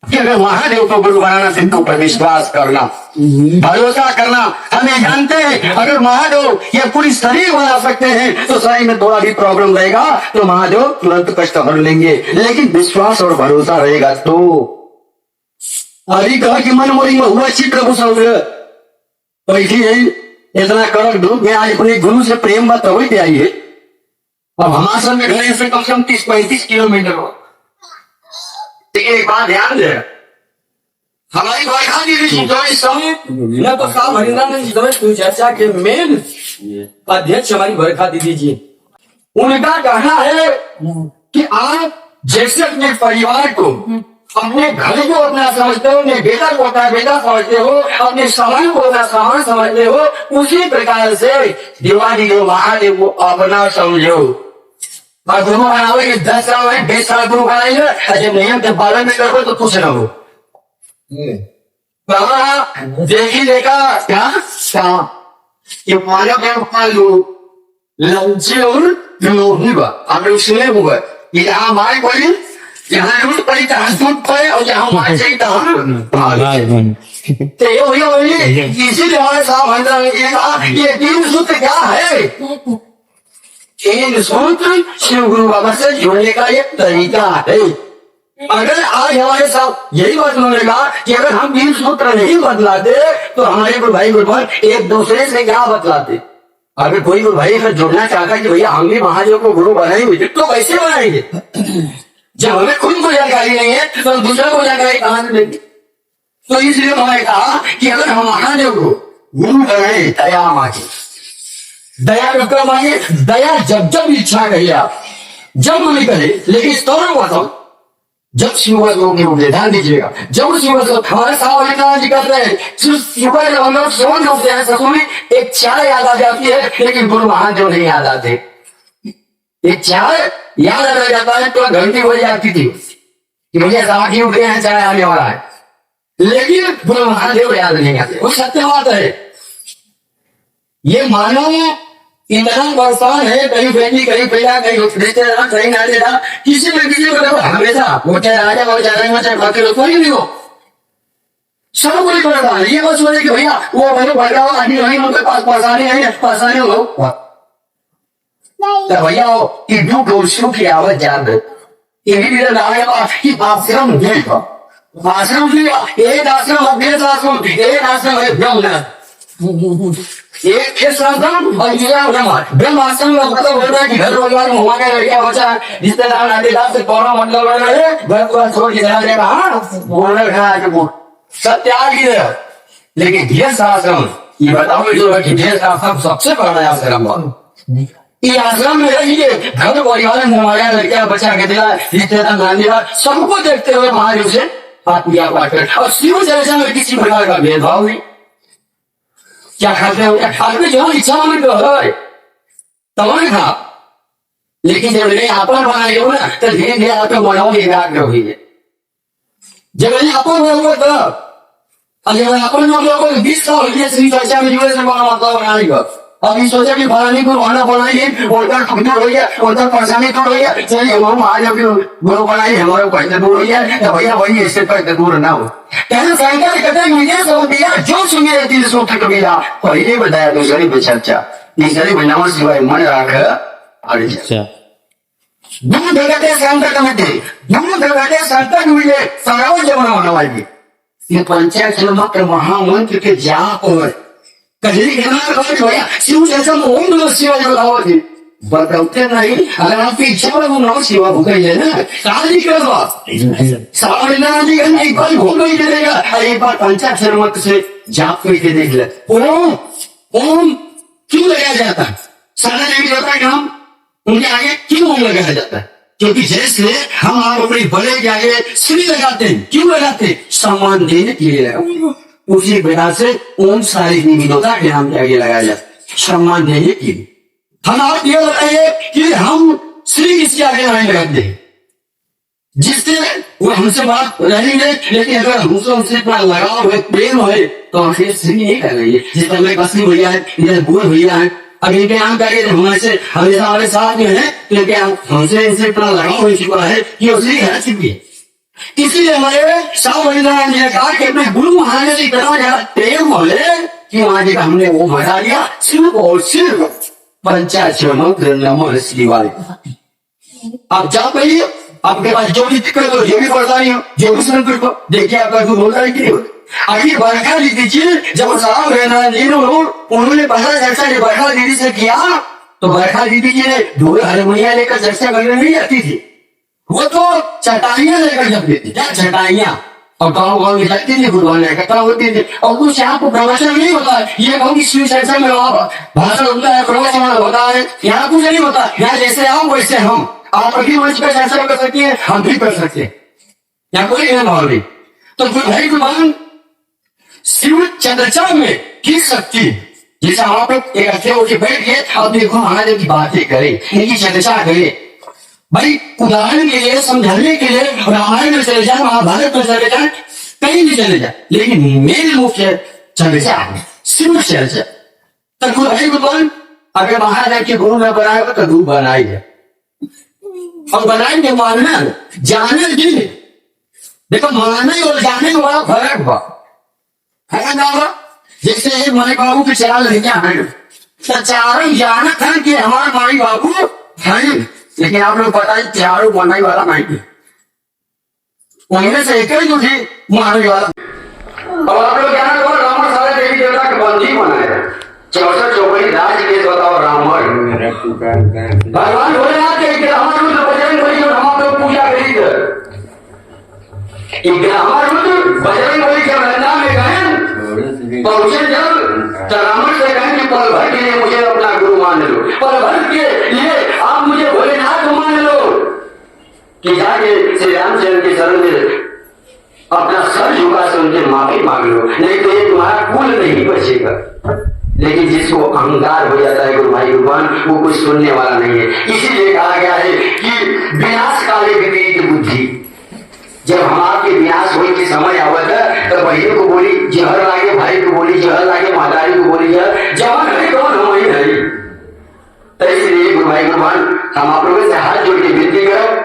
कि अगर महादेव को गुरु बनाना सिद्धों पर विश्वास करना, भरोसा करना। हमें जानते हैं अगर महादेव ये पूरी शरीर बना सकते हैं तो शरीर में थोड़ा भी प्रॉब्लम रहेगा तो महादेव तुरंत कष्ट हर लेंगे, लेकिन विश्वास और भरोसा रहेगा तो। हरि कहा कि मन मोरी में हुआ चित्र घुसाऊंगे बैठी है इतना कड़क धूप में आज अपने गुरु से प्रेम बात होती आई है। अब हमारे में घर से कम से कम 30-35 किलोमीटर हो। एक बात ध्यान दे, हमारी बरखा दीदी जो इस समय मैं तो साहब हरिंद्र चर्चा के मेन अध्यक्ष हमारी बरखा दीदी जी, उनका कहना है कि आप जैसे अपने परिवार को अपने घर को अपना समझते हो, अपने बेटा को अपना बेटा समझते हो, अपने सामान को अपना सामान समझते हो, उसी प्रकार से दिवाली को महादेव को अपना समझो। और गुरु बनाओगे 10 साल में 20 साल गुरु बनाएंगे, जब नहीं हम 12 में करो तो कुछ ना हो। देखी देखा क्या ये मानव है पालू लंचे और लोहीबा हमने सुने हुआ ये यहाँ मारे बोली यहाँ रूट पड़ी जहाँ सूट पड़े और जहाँ मारे चाहिए तो ये इसीलिए हमारे साहब अंदर ये 3 सूत्र क्या है? 3 सूत्र शिव गुरु बाबा से जुड़ने का एक तरीका है। अगर आज हमारे साथ यही बात बोलेगा कि अगर हम 3 सूत्र नहीं बदलाते तो हमारे गुरु भाई गुरुवर एक दूसरे से क्या बदलाते। अगर कोई गुरु भाई अगर जुड़ना चाहता कि भैया हम भी महादेव को गुरु बनाएंगे तो कैसे बनाएंगे? जब हमें खुद को जानकारी नहीं है तो दूसरे को जानकारी कहां से देंगे? तो इसलिए उन्होंने कहा कि अगर हम महादेव को गुरु बनाए दया मांगे, दया का मांगे, दया जब जब इच्छा कही आप जब मन करे, लेकिन इस तरह बताओ जब शिवगत होंगे ध्यान दीजिएगा, जब शिवगत हमारे साथ जी कर रहे हैं शिवगत जब हम लोग सोच होते हैं ससुर में एक चाय याद आ जाती है, लेकिन गुरु महादेव नहीं याद आते। एक चाय याद आ जाता है तो घंटी हो जाती थी कि मुझे साथी उठ गए हैं चाय आने वाला है, लेकिन गुरु महादेव याद नहीं आते। वो सत्य बात है। ये मानव इतना परेशान है, कहीं बेटी कहीं पैदा कहीं रिश्तेदार कहीं नातेदार किसी न किसी को हमेशा वो चाहे राजा हो चाहे चाहे बाकी लोग कोई भी हो सब कोई परेशान है। ये बस बोले कि भैया वो मेरे भड़का हुआ आदमी नहीं उनके पास परेशानी हो तो भैया हो कि दो दोषों की आवाज जान दे आश्रम आश्रम एक आश्रम अभ्यस आश्रम एक आश्रम है ब्रह्म एक आश्रम और ब्रह्म आश्रम में मतलब बोल रहा है कि घर परिवार में हुआ क्या बचा रिश्तेदार नातेदार से पौना मंडल रहे घर को छोड़ के चला जाएगा बोल रहा सत्याग ही है। लेकिन गृहस्थ आश्रम ये बताओ जो है कि गृहस्थ आश्रम सबसे बड़ा आश्रम ये आश्रम में रहिए घर परिवार में हमारा लड़का बचा के दिला रिश्तेदार नातेदार सबको देखते हुए महादेव से हाथ पूजा पाठ कर और शिव दर्शन में किसी प्रकार का भेदभाव नहीं। क्या खाते हो आपने जो इच्छा में तो है तमाम खा, लेकिन जब नहीं आपन बनाए हो ना तो धीरे धीरे आपको बनाओगे एकाग्र हुई है। जब नहीं आपन बनाओगे तो जब आपन बनाओगे 20 साल की श्री चर्चा में जुड़े से बना मतलब बनाएगा। अभी सोचा कि फलानी को खाना बनाइए उनका दूर हो गया उनका परेशानी दूर हो गया चलिए हम महादेव की गुरु बनाइए हमारे पैसे दूर हो गया तो भैया वही इससे पैसे दूर ना हो। शंकर कहते मुझे सो दिया जो सुनिए 3 सूत्र कबीरा पहले बताया दूसरी पे चर्चा तीसरी में नमः शिवाय मन राख दूर जगते शंकर कमिटी दूर जगते शंकर कमिटी सारा जमाना होने वाली ये पंचाक्षर मात्र महामंत्र के जाप और कहीं शिव जैसा ओम नमः शिवाय बताओगे बताते नहीं। अगर आपकी इच्छा है वो नमः शिवाय भूखे है ना काली कर एक बार भूल नहीं देगा एक बार पंचाक्षर मंत्र से जाप करके देख ले। ओम क्यों लगाया जाता है? सारा नहीं जाता है काम उनके आगे क्यों ओम लगाया जाता है? क्योंकि जैसे हम आप अपने बड़े के आगे श्री लगाते हैं क्यों लगाते हैं? सम्मान देने के लिए। उसी प्रकार से ओम सारी निमित्तता के नाम के आगे लगाया जाता है सम्मान देने के लिए। हम आप ये बताइए कि हम श्री किसके आगे नहीं लगाते जिससे वो हमसे बात रहेंगे, लेकिन अगर हमसे उनसे इतना लगाव है प्रेम है तो हम फिर श्री नहीं करेंगे। जिस तरह कसमी भैया है इधर बुआ भैया है अब इनके यहाँ करिए हमारे हमेशा हमारे साथ में है तो हमसे इनसे इतना लगाव हो चुका है कि वो श्री है चुकी है। इसीलिए हमारे साहब नारायण जी ने कहा कि अपने गुरु महाराज से इतना ज्यादा प्रेम बोले कि वहां जी का हमने वो बता दिया सिर्फ और सिर्फ पंचाक्षर मंत्र नमः शिवाय। आप जा पाइए, आपके पास जो भी दिक्कत हो, जो भी परेशानी हो, जो भी संकट हो, देखिए आपका गुरु बोल रहा है कि नहीं। अभी बरखा दी दीजिए, जब साहब नारायण जी ने उन्होंने पहला चर्चा जब बरखा दीदी से किया तो बरखा दीदी जी ने ढोल हारमोनिया लेकर चर्चा करने नहीं जाती थी, वो तो चटाइयां लेकर जब देती क्या चटाइयां, और गाँव गाँव में जाती थी, गुरुवार इकट्ठा होती थी, और कुछ आपको प्रवचन नहीं होता है। ये कहूँ कि शिव चर्चा में वहाँ भाषण होता है, प्रवचन होता है, यहाँ कुछ नहीं होता। यहाँ जैसे आओ वैसे हम, आप अभी मंच पर चर्चा कर सकते हैं, हम भी कर सकते हैं, यहाँ कोई भाव नहीं। तो भाई गुरुवान शिव चर्चा में की शक्ति, जैसे आप लोग इकट्ठे होकर बैठ गए, अब देखो महादेव की बातें करें, इनकी चर्चा करें। भाई उदाहरण के लिए, समझाने के लिए रामायण में चले जाए, महाभारत में चले जाए, कहीं भी चले जाए, लेकिन मेन मुख्य चर्चा शिव चर्चा। तो भाई गुरुवान अगर महादेव के गुरु में बनाएगा तो गुरु बनाइए, और बनाएंगे मानना जाने भी। देखो मानने और जाने में बड़ा फर्क हुआ है ना। जैसे एक माई बाबू के चार लड़कियां हैं, तो चारों जाना था कि हमारे माई बाबू हैं, लेकिन आप लोग पता है चारों बनाई वाला नहीं है, उनमें से एक ही जो थी मारने वाला। अब आप लोग जाना तो रावण सारे देवी देवता के बंदी बनाए, 64 चौपड़ी राज के बताओ रावण भगवान भोलेनाथ के ग्राम रुद्र बजरंग बली जो हम लोग पूजा करी थे, ग्राम रुद्र बजरंग बली जब रंगा में गए पहुंचे, जब रावण से कहें कि पल भर के लिए मुझे अपना गुरु मान लो, पल भर के लिए आप मुझे भोलेनाथ को मान लो, कि जाके श्री रामचंद्र के शरण में अपना सर झुका से उनसे माफी मांग लो, नहीं तो ये तुम्हारा कुल नहीं बचेगा। लेकिन जिसको अहंकार हो जाता है गुरु भाई गुरुवान, वो कुछ सुनने वाला नहीं है। इसीलिए कहा गया है कि विनाश काले विपरीत बुद्धि, जब हमारे विनाश होने की समय आवत है तो बहन को बोली जहर लागे, भाई को बोली जहर लागे, मातारी को बोली जहर, जवान है कौन हम ही नहीं। तो इसलिए गुरु भाई गुरुवान हम आप लोगों से हाथ जोड़ के विनती करें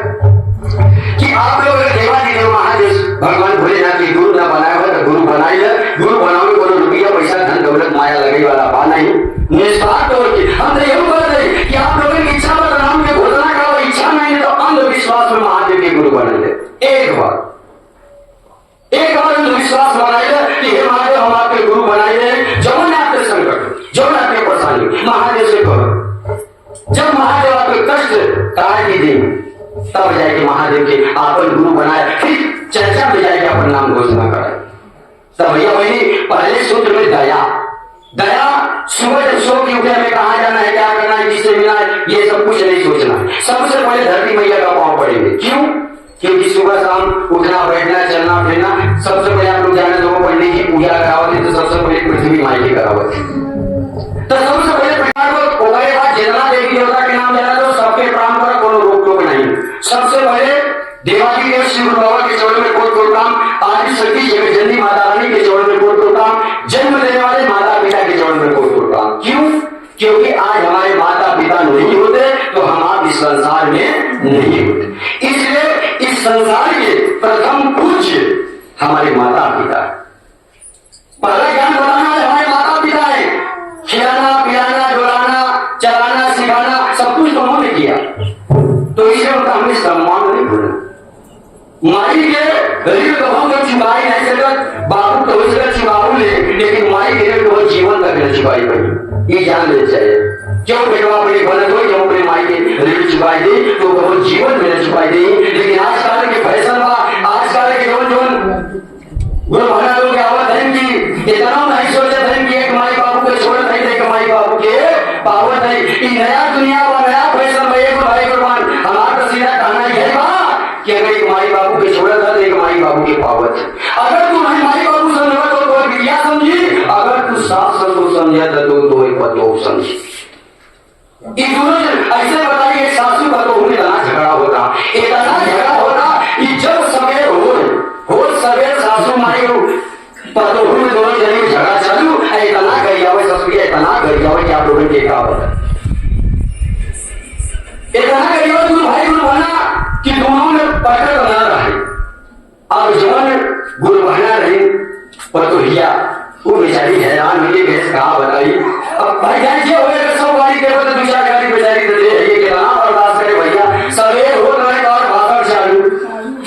कि आप लोग देवादिदेव महादेव भगवान भोलेनाथ की गुरु न बनाया हो तो गुरु बनाई ले। गुरु बनाओगे को रुपया पैसा धन दौलत माया लगे वाला बा नहीं, निस्वार्थ हो के हम तो यही कहते हैं कि आप लोगों की इच्छा पर राम के घोषणा करो, इच्छा नहीं तो अंधविश्वास में महादेव के गुरु बने। एक बार अंधविश्वास बनाइए कि हे महादेव हम आपके गुरु बनाइए, जब ने आपके संकट, जब ने आपके परेशानी महादेव से करो। जब महादेव आपके कष्ट काट देंगे तब जाके महादेव के आपन गुरु बनाए, फिर चर्चा में जाके अपन नाम घोषणा कराए। तब भैया बहनी पहले सूत्र में दया, दया सुबह जब सो के उठे में कहा जाना है, क्या करना है, किससे मिलना है, ये सब कुछ नहीं सोचना। सबसे पहले धरती मैया का पांव पड़ेंगे। क्यों? क्योंकि सुबह शाम उठना बैठना चलना फिरना, सबसे पहले आप लोग जाने दो पंडित की पूजा करावत है तो सबसे पहले पृथ्वी माई की करावत है। तो सबसे पहले जितना देवी देवता के नाम जाना दो, सबके प्राण पर कोनो रोक टोक नहीं। सबसे पहले देवादी देव शिव बाबा के चरण में कोट कोटकाम, आदि शक्ति जगत माता रानी के चरण में कोट कोटकाम, जन्म देने वाले माता पिता के चरण में कोट कोटकाम। क्यों? क्योंकि आज हमारे माता पिता नहीं होते तो हम आप इस संसार में नहीं होते। इसलिए इस संसार के प्रथम पूज्य हमारे माता पिता, पहला ज्ञान बताना हमारे माता पिता है। खिलाना पिलाना डुलाना चलाना सिखाना सब कुछ तो उन्होंने किया, तो इसलिए उनका हमें सम्मान नहीं भूलना। माई के ऋण तो हम लोग चुकाई नहीं सकते, बाबू तो उस तरह चुकाऊ ले, लेकिन माई के ऋण तो जीवन तक न चुकाई पड़ी, ये जान लेना चाहिए। क्यों बेटवा अपने गलत हो, क्यों अपने माई के ऋण चुकाई दे तो वो जीवन में न चुकाई दे। लेकिन आजकल के फैशन बा, आजकल के जोन गुरु महाराज लोग आवत है कि इतना नहीं सोचते थे कि एक माई बाबू के छोड़ नहीं, एक माई बाबू के पावत है। नया दुनिया बा, नया फैशन बा, एक भाई कुर्बान हमारा तो सीधा कहना यही बा कि अगर एक माई बाबू के छोड़ा था तो एक माई बाबू के पावत है। अगर तू नहीं माई बाबू समझा तो विद्या समझी, अगर तू सास ससुर समझा तो एक पतो समझी। इन दोनों ऐसे बताइए सासू का तो उन्हें इतना झगड़ा होता, इतना झगड़ा होता कि जब सवेर हो सवेर सासू माई पतो में दोनों जने झगड़ा चालू, इतना गरियावे ससुरिया इतना गरियावे कि आप लोगों ने देखा होगा, इतना गरियावे तुम भाई गुरु बना कि दोनों में पकड़ बना रहे। अब जवन गुरु बहना रही पतोहिया वो बेचारी हैरान मिली भैंस कहा बताई। अब भाई जान क्या होगा सब गाड़ी के बाद दो चार गाड़ी बेचारी दे ये के नाम बर्दाश्त करे भैया सवेर हो रहे और भाषण चालू।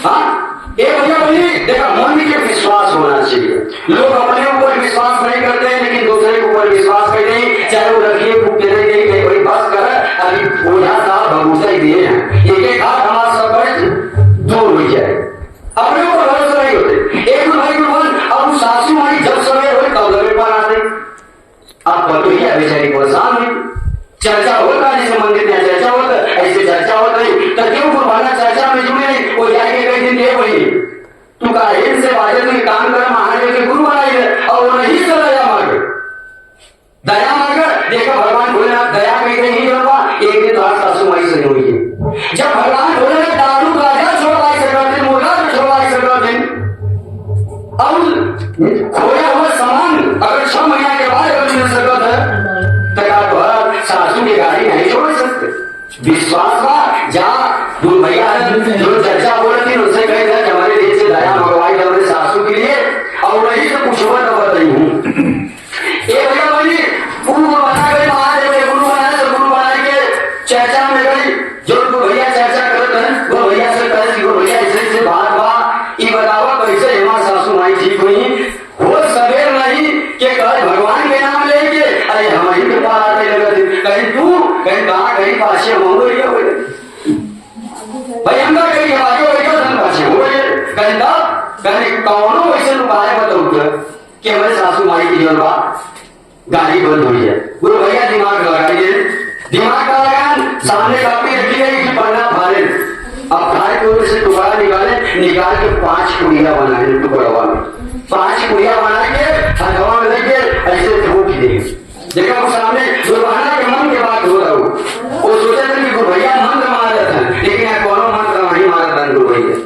हाँ ये भैया बोली देखा मन के विश्वास होना चाहिए। लोग अपने ऊपर विश्वास नहीं करते हैं लेकिन दूसरे के ऊपर विश्वास करते हैं। चाहे वो रखिए भूखे नहीं गई कहीं बड़ी बस कर अभी ओझा साहब भगूसा ही दिए हैं एक एक हाथ हमारा सब कष्ट दूर हो जाए। अपने ऊपर भरोसा नहीं होते। एक भाई गुरुवन अब सासू माई जब समय हो तब लगे पर आते। अब पतोहिया बेचारी परेशान हुई। चर्चा होता जैसे मंदिर में चर्चा होता ऐसे चर्चा होता है तो क्यों गुरुवाना चर्चा में जुड़े नहीं वो जाके कई दिन दे वही तू का से बाजे तू काम कर महादेव के गुरु बनाई है और वो नहीं चला दया मांग दया मांग देखो भगवान भोलेनाथ दया कहीं नहीं होगा। एक दिन तो सासू माई से हुई है जब भगवान भोलेनाथ दारू गाजा छोड़वाई सकते मुर्गा तो छोड़वाई सकते अब खोया हुआ सामान अगर 6 महीना के बाद अगर मिल सकता है तो सासू की गाड़ी नहीं छोड़ सकते। विश्वास का जा दूर भैया जो चर्चा बोल रही उससे कही था हमारे देश से दया मंगवाई हमारे सासू के लिए और वही से कुछ हुआ तो बताई हूँ। ये भैया बोली गुरु बना गई महादेव गुरु बना तो गुरु बना के चर्चा में गई जो भैया चर्चा करते हैं वो भैया से कहे वो भैया ऐसे बात बा ये बतावा कैसे हमारा सासू माई ठीक हुई वो सवेर नहीं कि कल भगवान के नाम लेके अरे हमारी के पास आते लगे कहीं तू कहीं कहाँ कहीं पासे हो गई भाई हम कहीं हमारे धन पासे हो गए कहीं तब कहीं कौनो वैसे उपाय बताओ कि हमारे सासू माई की जीवन बात गाड़ी बंद हुई है। गुरु भैया दिमाग लगाइए दिमाग का लगान सामने कापी रखी गई कि पन्ना फाड़े अब खाए को से टुकड़ा निकाल के 5 कुड़िया बनाए टुकड़ा में 5 कुड़िया बना के हथवा में लेके ऐसे ठोक देंगे। देखा वो सामने गुरुवाना के मन के बात हो रहा हो वो सोचे थे कि गुरु भैया मंत्र मार रहे थे लेकिन यहाँ कौन मंत्र नहीं मारा था गुरु भैया।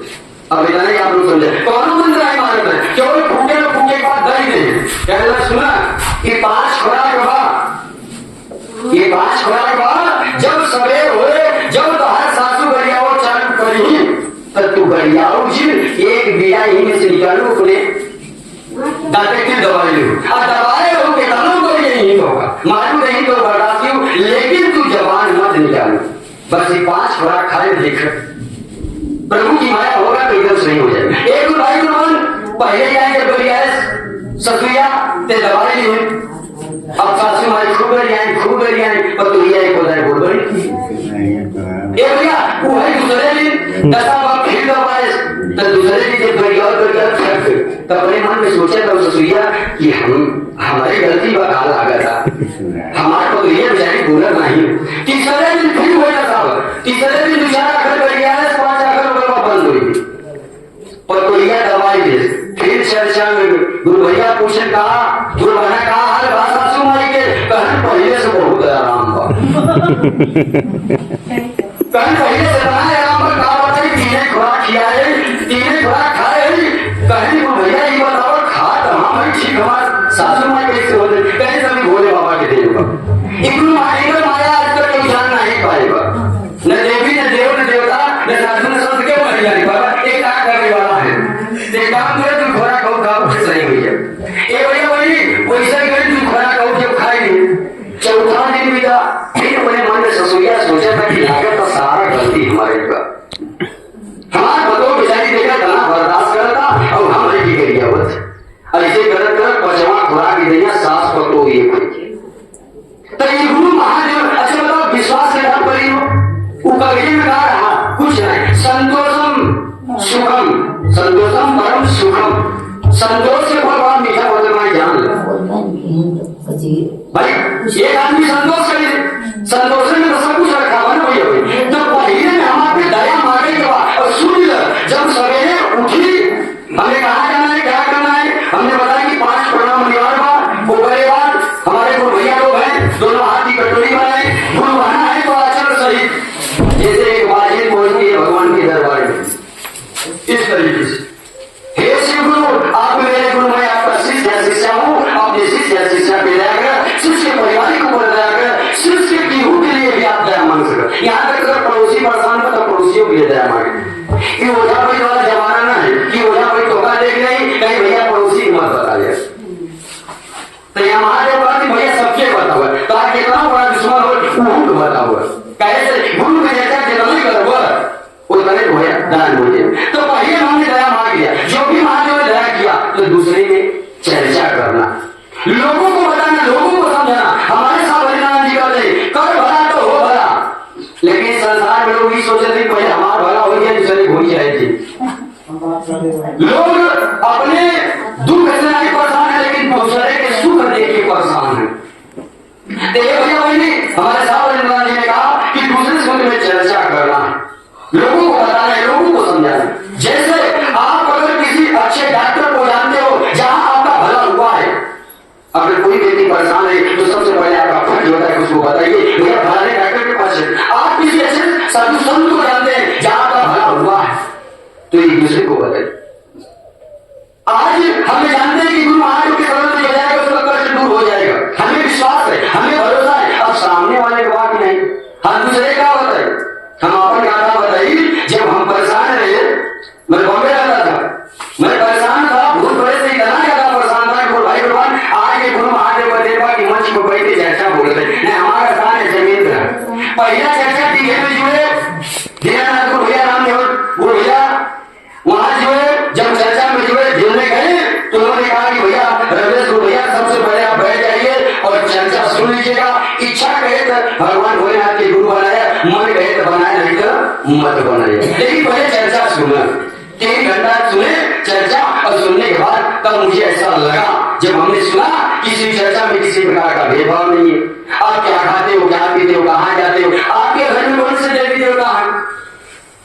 अब इतना ही आप लोग समझे कौन मंत्र नहीं मारे थे केवल फूके में फूके के बाद दही दे कहना सुना कि 5 खुराक बा ये 5 खुराक बा जब सवेर हुए जब तो हर सासू गरियाओ चालू करी तब तू गरियाओ जी एक बिया ही में से निकालो अपने दाते की दवाई लो और दवाई हो के तनों को नहीं होगा मालूम नहीं तो बर्दाश्त हो लेकिन तू जवान मत निकालो बस ये 5 खुराक खाए देख प्रभु की माया होगा तो एकदम सही हो जाए। एक भाई गुरुवन पहले जाएंगे बोलिए ससुया ते दवाई ली अब सासू माई खूब गरी आई पर तू ये को जाए बोल गई ए भैया वो है दूसरे दिन 10 बार फिर दवाई तो दूसरे दिन जब गरी तब अपने मन में सोचा था ससुया कि हमारी गलती का काल आ गया था हमारे को तो ये बेचारी बोला नहीं। तीसरे दिन फिर हो जाता तीसरे दिन दूसरा घर कर गया 5 आकर बंद हुई पर तो यह दवाई दे फिर चर्चा में गुरु भैया पूछे कहा गुरु भैया कहा हर भाषा सुनाई के कहन पहले से बहुत आराम हुआ कहन पहले से आराम पर कहा बताई 3 खुराक खिलाए 3 खुराक खाए कहन गुरु भैया ये बताओ खा तो हम ठीक हमारे सासू माई कैसे होते कहीं सभी भोले बाबा के देगा इग्नू माया आज तक कोई जान नहीं पाएगा न देवी न देव न देवता न साधु न संत के मर जाने बाबा एक काम करने वाला है एक काम करे तू खोरा खाओ खाओ फिर सही हुई है ये भैया वही वैसा ही करे तू खोरा खाओ जब खाएगी 4था दिन बीता फिर अपने मन में ससुरिया सोचा था कि लागत का सारा गलती हमारे का हमारा बतो बेचारी देखा तना बर्दाश्त करता और हम नहीं की गई ऐसे करत करत 5वां खुराक की दैया सास पतो ये तो ये गुरु महादेव अच्छा बताओ विश्वास के नाम पर हो उपगरी में कहा रहा कुछ नहीं संतोषम परम सुखम संतोष से भगवान मीठा बदलना जान भाई एक आदमी संतोष करे संतोष में तो सब कुछ रखा हुआ ना भैया तो पहले में हमारे पे दया मांगे के बाद और सुन ल जब सवेरे उठी हमने कहा जाना है क्या करना है हमने बताया कि 5 प्रणाम अनिवार्य बा ऊपरे बाद हमारे गुरु भैया लोग हैं दोनों हाथ की कटोरी बनाए गुरु बना है तो आचरण सही जैसे एक बाजी बोलती है भगवान के दरबार में इस तरीके से हे शिव गुरु आप मेरे गुरु मैं आपका शिष्य हूँ अपने शिष्य मिलाकर शिष्य परिवार को बनाकर शिष्य की के लिए भी आप दया मांग सके यहाँ तक पड़ोसी परेशान तो पड़ोसियों के लिए दया मांगे कि ओझा भाई वाला जमाना ना है कि ओझा भाई कहीं भैया पड़ोसी की मत बताइए। तो यहाँ महादेव कहते भैया सबके बता हुआ तो आज कितना बड़ा दुश्मन हो तो बता हुआ कैसे गुरु के जैसा जितना कर उतना भैया दान बोलिए। तो पहले हमने दया मांग लिया, जो भी महादेव ने दया किया तो दूसरे में चर्चा करना, लोगों को बताना, लोगों को समझाना। हमारे साथ हरिनारायण जी कहते कर भला तो हो भला, लेकिन संसार में लोग ये सोचते थे पहले हमारा भला हो गया दूसरे हो जाएगी। लोग अपने दुख से नहीं परेशान है लेकिन दूसरे के सुख देख के परेशान है। तो ये भैया बहनी हमारे साथ हरिनारायण जी ने कहा कि दूसरे सुख में चर्चा करना, लोगों को बताना है, लोगों को समझाना। जैसे आप अगर किसी अच्छे डॉक्टर को जानते हो जहां आपका भला हुआ है, अगर कोई व्यक्ति परेशान है तो सबसे पहले आपका फर्ज होता है उसको बताइए मेरा भला डॉक्टर के पास है। आप किसी अच्छे साधु संत को जानते हैं जहां आपका भला हुआ है तो एक दूसरे को बताइए। आज हमें जानते हैं कि गुरु महाराज के शरण में जाएगा उसका कष्ट दूर हो जाएगा, हमें विश्वास है, हमें भरोसा है। अब सामने वाले को बात नहीं, हम दूसरे का बताए, हम अपनी गाथा बताइए। जब हम परेशान रहे, मैं बॉम्बे रहता था, मैं परेशान था, भूत बड़े से इतना ज्यादा परेशान था कि भाई भगवान आज के गुरु महादेव बदेवा की मंच को बैठे चर्चा बोलते नहीं, हमारा स्थान है जमीन पर। पहला चर्चा टीके में जुड़े दीनानाथ गुरु भैया नाम गुरु भैया वहां जुड़े। जब चर्चा में जुड़े जुड़ने गए तो उन्होंने कहा कि भैया रमेश गुरु भैया सबसे पहले आप बैठ जाइए और चर्चा सुन लीजिएगा। इच्छा कहे तो भगवान भोलेनाथ के गुरु बनाया, मन कहे तो बनाया, नहीं तो मत बनाइए, लेकिन पहले चर्चा सुना। 3 घंटा सुने चर्चा और सुनने के बाद तब मुझे ऐसा लगा जब हमने सुना किसी चर्चा में किसी प्रकार का भेदभाव नहीं है। आप क्या खाते हो, क्या पीते हो, कहाँ जाते हो, आपके घर में कौन से देवी देवता है?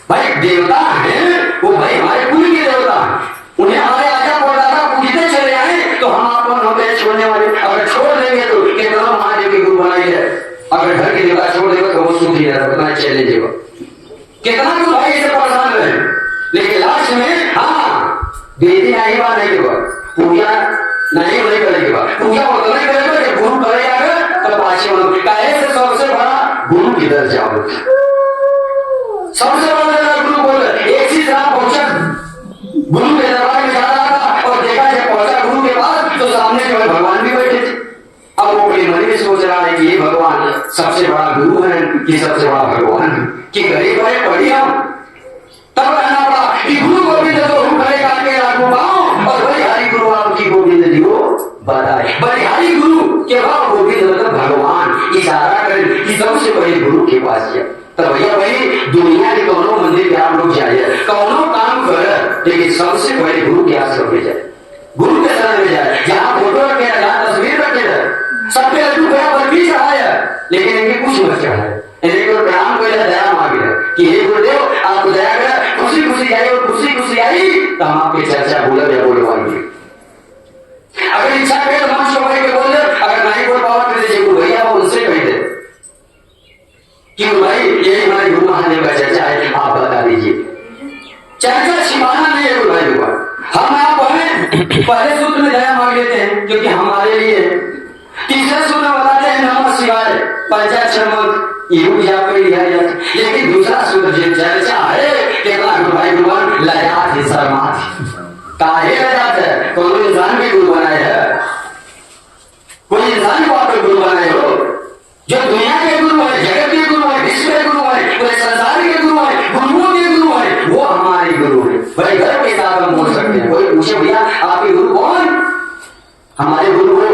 भाई देवता है वो भाई हमारे कुल के देवता है, उन्हें हमारे आजा परदादा पूजते चले आए तो हम आपको होते छोड़ने वाले। अगर छोड़ देंगे तो कितना महादेव की गुरु बनाई है, अगर घर के देवता छोड़ देगा तो वो सुख ही रहता, उतना चैलेंज है। कितना गुरु भाई से परेशान रहे, लेकिन लास्ट में हाँ देवी नहीं बात नहीं हुआ, पूजा नहीं करेगी, पूजा उतना ही करेगा जब गुरु करेगा तो पाछे से सबसे बड़ा गुरु की दर्जा होता है। सबसे बड़ा गुरु बोल एक चीज आप पहुंचा गुरु के दरबार में जा रहा था और देखा जब पहुंचा गुरु के पास तो सामने जो है भगवान भी बैठे थे। अब वो अपने मन में सोच रहा है कि ये भगवान सबसे बड़ा गुरु है कि सबसे बड़ा भगवान है कि गरीब है पढ़ी हम। तब कहना पड़ा कि गुरु गोविंद तो करेगा के लागू पाओ और बलिहारी गुरु आपकी गोविंद जी को बताए। बलिहारी गुरु के बाद गोविंद मतलब भगवान इशारा कर कि सबसे बड़े गुरु के पास गया। तो भैया भाई दुनिया के दोनों मंदिर पे आप लोग जाइए, कौनों काम कर लेकिन सबसे पहले गुरु के आश्रम में जाए, गुरु के शरण में जाए, जहाँ फोटो रखे है, जहाँ तस्वीर रखे है, सबके लड्डू गया बर्फी चढ़ाया लेकिन इनके कुछ मत चढ़ाए। इन्हें प्रणाम को दया मांगे कि हे गुरुदेव आपको दया कर, खुशी खुशी आई और खुशी खुशी आई तो हम आपकी चर्चा बोले या बोलवाएंगे। अगर इच्छा करे तो मंच के बोल दे, अगर नहीं बोल पावा कर दीजिए गुरु भैया उनसे कह दे कि भाई ये हमारे गुरु महादेव का चर्चा है, आप बता दीजिए। चर्चा छिपाना नहीं है गुरु भाई को। हम आप पहले सूत्र में दया मांग लेते हैं क्योंकि हमारे लिए तीसरे सूत्र बताते हैं नमः शिवाय पंचाक्षर मंत्र योग जाप पे लिया जाता, लेकिन दूसरा सूत्र जो चर्चा है केवल गुरु भाई भगवान लजात ही शर्मात काहे लजात है। कोई इंसान भी गुरु बनाए है, कोई इंसान को आप गुरु बनाए हो जो दुनिया के गुरु है, जगत के गुरु है, विश्व के गुरु है, पूरे संसार के गुरु है, गुरुओं के गुरु है, वो हमारे गुरु है। बड़े गर्व के साथ हम बोल सकते हैं। कोई पूछे भैया आपके गुरु कौन? हमारे गुरु वो